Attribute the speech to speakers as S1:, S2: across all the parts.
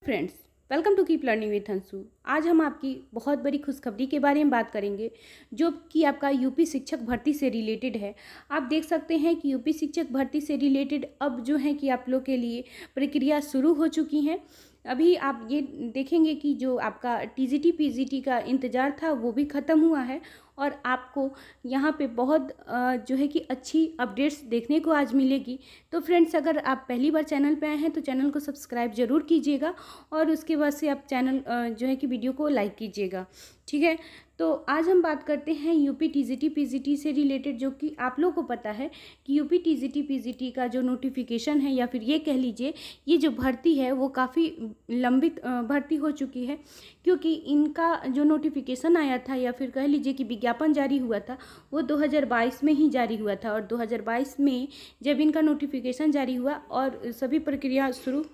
S1: Friends, welcome to keep learning with Anshu. आज हम आपकी बहुत बड़ी खुशखबरी के बारे में बात करेंगे जो कि आपका यूपी शिक्षक भर्ती से रिलेटेड है। आप देख सकते हैं कि यूपी शिक्षक भर्ती से रिलेटेड अब जो है कि आप लोग के लिए प्रक्रिया शुरू हो चुकी हैं। अभी आप ये देखेंगे कि जो आपका टीजीटी पीजीटी का इंतज़ार था वो भी ख़त्म हुआ है और आपको यहाँ पे बहुत जो है कि अच्छी अपडेट्स देखने को आज मिलेगी। तो फ्रेंड्स, अगर आप पहली बार चैनल पे आए हैं तो चैनल को सब्सक्राइब ज़रूर कीजिएगा और उसके बाद से आप चैनल जो है कि वीडियो को लाइक कीजिएगा, ठीक है। तो आज हम बात करते हैं यूपी टीजीटी पीजीटी से रिलेटेड, जो कि आप लोगों को पता है कि यूपी टीजीटी पीजीटी का जो नोटिफिकेशन है या फिर ये कह लीजिए ये जो भर्ती है वो काफ़ी लंबित भर्ती हो चुकी है, क्योंकि इनका जो नोटिफिकेशन आया था या फिर कह लीजिए कि विज्ञापन जारी हुआ था वो 2022 में ही जारी हुआ था। और 2022 में जब इनका नोटिफिकेशन जारी हुआ और सभी प्रक्रिया शुरू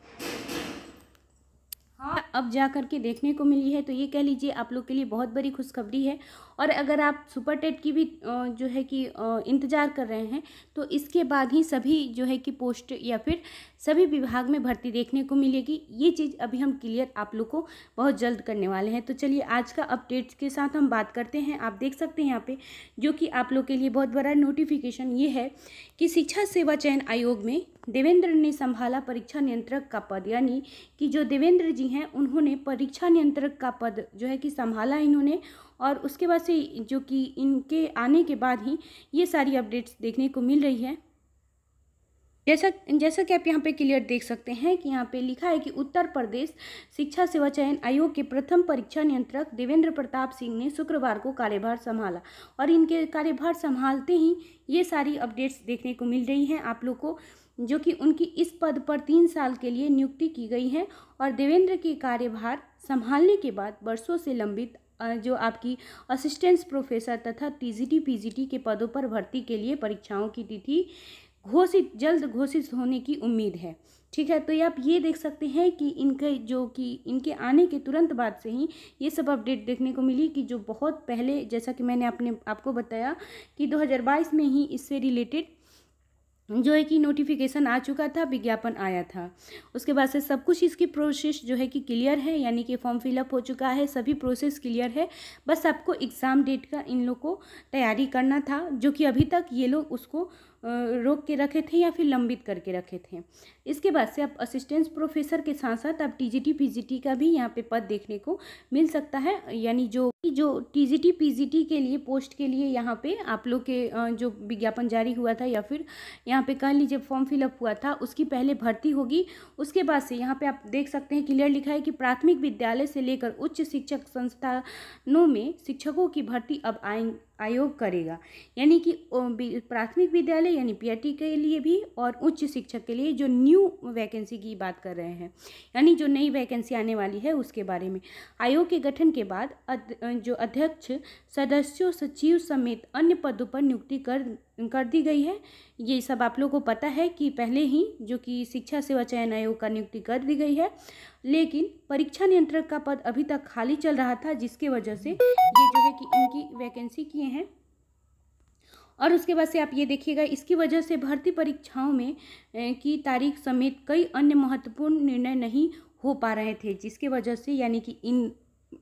S1: अब जा कर के देखने को मिली है, तो ये कह लीजिए आप लोग के लिए बहुत बड़ी खुशखबरी है। और अगर आप सुपर टेट की भी जो है कि इंतज़ार कर रहे हैं तो इसके बाद ही सभी जो है कि पोस्ट या फिर सभी विभाग में भर्ती देखने को मिलेगी। ये चीज़ अभी हम क्लियर आप लोग को बहुत जल्द करने वाले हैं। तो चलिए आज का अपडेट्स के साथ हम बात करते हैं। आप देख सकते हैं यहाँ पे जो कि आप लोग के लिए बहुत बड़ा नोटिफिकेशन ये है कि शिक्षा सेवा चयन आयोग में देवेंद्र ने संभाला परीक्षा नियंत्रक का पद, यानी कि जो देवेंद्र जी हैं उन्होंने परीक्षा नियंत्रक का पद जो है कि संभाला इन्होंने। और उसके बाद से जो कि इनके आने के बाद ही ये सारी अपडेट्स देखने को मिल रही है। जैसा कि आप यहाँ पे क्लियर देख सकते हैं कि यहाँ पे लिखा है कि उत्तर प्रदेश शिक्षा सेवा चयन आयोग के प्रथम परीक्षा नियंत्रक देवेंद्र प्रताप सिंह ने शुक्रवार को कार्यभार संभाला। और इनके कार्यभार संभालते ही ये सारी अपडेट्स देखने को मिल रही हैं आप लोग को, जो कि उनकी इस पद पर 3 साल के लिए नियुक्ति की गई है। और देवेंद्र के कार्यभार संभालने के बाद वर्षों से लंबित जो आपकी असिस्टेंट प्रोफेसर तथा टीजीटी पीजीटी के पदों पर भर्ती के लिए परीक्षाओं की तिथि जल्द घोषित होने की उम्मीद है, ठीक है। तो ये आप ये देख सकते हैं कि इनके आने के तुरंत बाद से ही ये सब अपडेट देखने को मिली कि जो बहुत पहले, जैसा कि मैंने आपको बताया कि 2022 में ही इससे रिलेटेड जो है कि नोटिफिकेशन आ चुका था, विज्ञापन आया था। उसके बाद से सब कुछ इसकी प्रोसेस जो है कि क्लियर है, यानी कि फॉर्म फिलअप हो चुका है, सभी प्रोसेस क्लियर है। बस आपको एग्ज़ाम डेट का इन लोग को तैयारी करना था, जो कि अभी तक ये लोग उसको रोक के रखे थे या फिर लंबित करके रखे थे। इसके बाद से आप असिस्टेंट प्रोफेसर के साथ साथ आप टीजीटी पीजीटी का भी यहाँ पे पद देखने को मिल सकता है, यानी जो टीजीटी पीजीटी के लिए पोस्ट के लिए यहाँ पे आप लोग के जो विज्ञापन जारी हुआ था या फिर यहाँ पे कह लीजिए फॉर्म फिलअप हुआ था उसकी पहले भर्ती होगी। उसके बाद से यहाँ पे आप देख सकते हैं क्लियर लिखा है कि प्राथमिक विद्यालय से लेकर उच्च शिक्षक संस्थानों में शिक्षकों की भर्ती अब आयोग करेगा, यानी कि प्राथमिक विद्यालय यानी पीआरटी के लिए भी और उच्च शिक्षक के लिए जो न्यू वैकेंसी की बात कर रहे हैं, यानी जो नई वैकेंसी आने वाली है उसके बारे में। आयोग के गठन के बाद जो अध्यक्ष, सदस्यों, सचिव समेत अन्य पदों पर नियुक्ति कर दी गई है। ये सब आप लोगों को पता है कि पहले ही जो कि शिक्षा सेवा चयन आयोग का नियुक्ति कर दी गई है, लेकिन परीक्षा नियंत्रक का पद अभी तक खाली चल रहा था, जिसके वजह से ये जो है कि इनकी वैकेंसी किए हैं। और उसके बाद से आप ये देखिएगा इसकी वजह से भर्ती परीक्षाओं में की तारीख समेत कई अन्य महत्वपूर्ण निर्णय नहीं हो पा रहे थे, जिसके वजह से यानी कि इन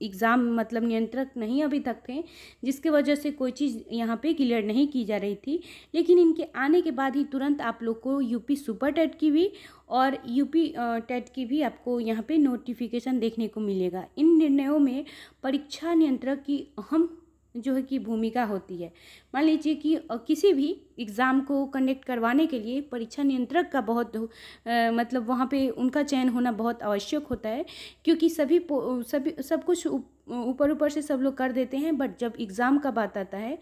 S1: एग्ज़ाम मतलब नियंत्रक नहीं अभी तक थे, जिसके वजह से कोई चीज़ यहाँ पे क्लियर नहीं की जा रही थी। लेकिन इनके आने के बाद ही तुरंत आप लोग को यूपी सुपर टेट की भी और यूपी टेट की भी आपको यहाँ पे नोटिफिकेशन देखने को मिलेगा। इन निर्णयों में परीक्षा नियंत्रक की अहम जो है कि भूमिका होती है। मान लीजिए कि किसी भी एग्ज़ाम को कंडक्ट करवाने के लिए परीक्षा नियंत्रक का बहुत मतलब वहाँ पे उनका चयन होना बहुत आवश्यक होता है, क्योंकि सब कुछ ऊपर से सब लोग कर देते हैं, बट जब एग्ज़ाम का बात आता है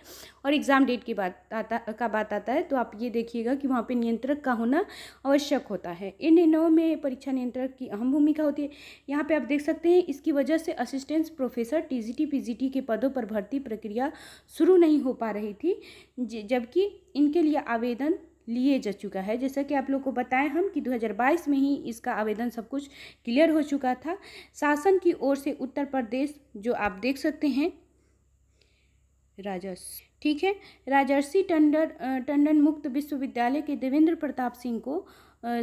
S1: और एग्ज़ाम डेट की बात आता है तो आप ये देखिएगा कि वहाँ पे नियंत्रक का होना आवश्यक होता है। इन निर्णयों में परीक्षा नियंत्रक की अहम भूमिका होती है। यहाँ पे आप देख सकते हैं इसकी वजह से असिस्टेंट प्रोफेसर टीजीटी पीजीटी के पदों पर भर्ती प्रक्रिया शुरू नहीं हो पा रही थी, जबकि इनके लिए आवेदन लिए जा चुका है। जैसा कि आप लोग को बताएं हम कि 2022 में ही इसका आवेदन सब कुछ क्लियर हो चुका था। शासन की ओर से उत्तर प्रदेश जो आप देख सकते हैं ठीक है, राजर्षि टंडन मुक्त विश्वविद्यालय के देवेंद्र प्रताप सिंह को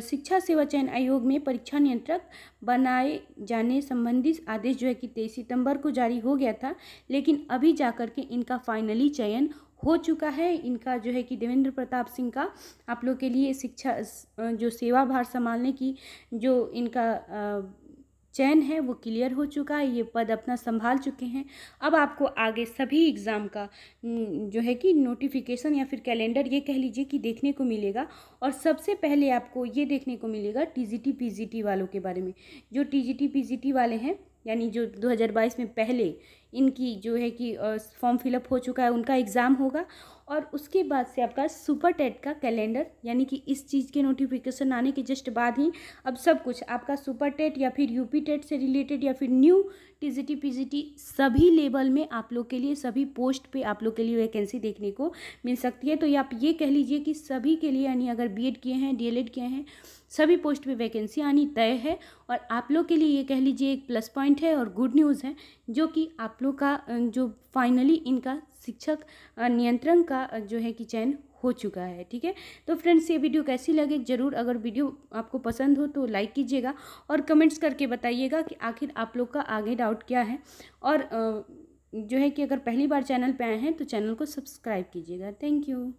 S1: शिक्षा सेवा चयन आयोग में परीक्षा नियंत्रक बनाए जाने संबंधी आदेश जो है कि 23 सितंबर को जारी हो गया था, लेकिन अभी जाकर के इनका फाइनली चयन हो चुका है। इनका जो है कि देवेंद्र प्रताप सिंह का आप लोग के लिए शिक्षा जो सेवा भार संभालने की जो इनका चयन है वो क्लियर हो चुका है। ये पद अपना संभाल चुके हैं। अब आपको आगे सभी एग्ज़ाम का जो है कि नोटिफिकेशन या फिर कैलेंडर ये कह लीजिए कि देखने को मिलेगा। और सबसे पहले आपको ये देखने को मिलेगा टीजीटी पीजीटी वालों के बारे में। जो टीजीटी पीजीटी वाले हैं यानी जो 2022 में पहले इनकी जो है कि फॉर्म फिलअप हो चुका है, उनका एग्ज़ाम होगा। और उसके बाद से आपका सुपर टेट का कैलेंडर यानी कि इस चीज़ के नोटिफिकेशन आने के जस्ट बाद ही अब सब कुछ आपका सुपर टेट या फिर यूपी टेट से रिलेटेड या फिर न्यू टीजीटी पीजीटी सभी लेवल में आप लोग के लिए सभी पोस्ट पे आप लोग के लिए वैकेंसी देखने को मिल सकती है। तो ये आप ये कह लीजिए कि सभी के लिए यानी अगर बीएड किए हैं, डीएलएड किए हैं, सभी पोस्ट पे वैकेंसी आनी तय है। और आप लोग के लिए ये कह लीजिए एक प्लस पॉइंट है और गुड न्यूज़ है, जो कि आप लोग का जो फाइनली इनका शिक्षक नियंत्रण का जो है कि चयन हो चुका है। ठीक है, तो फ्रेंड्स ये वीडियो कैसी लगे ज़रूर, अगर वीडियो आपको पसंद हो तो लाइक कीजिएगा और कमेंट्स करके बताइएगा कि आखिर आप लोग का आगे डाउट क्या है। और जो है कि अगर पहली बार चैनल पे आए हैं तो चैनल को सब्सक्राइब कीजिएगा। Thank you.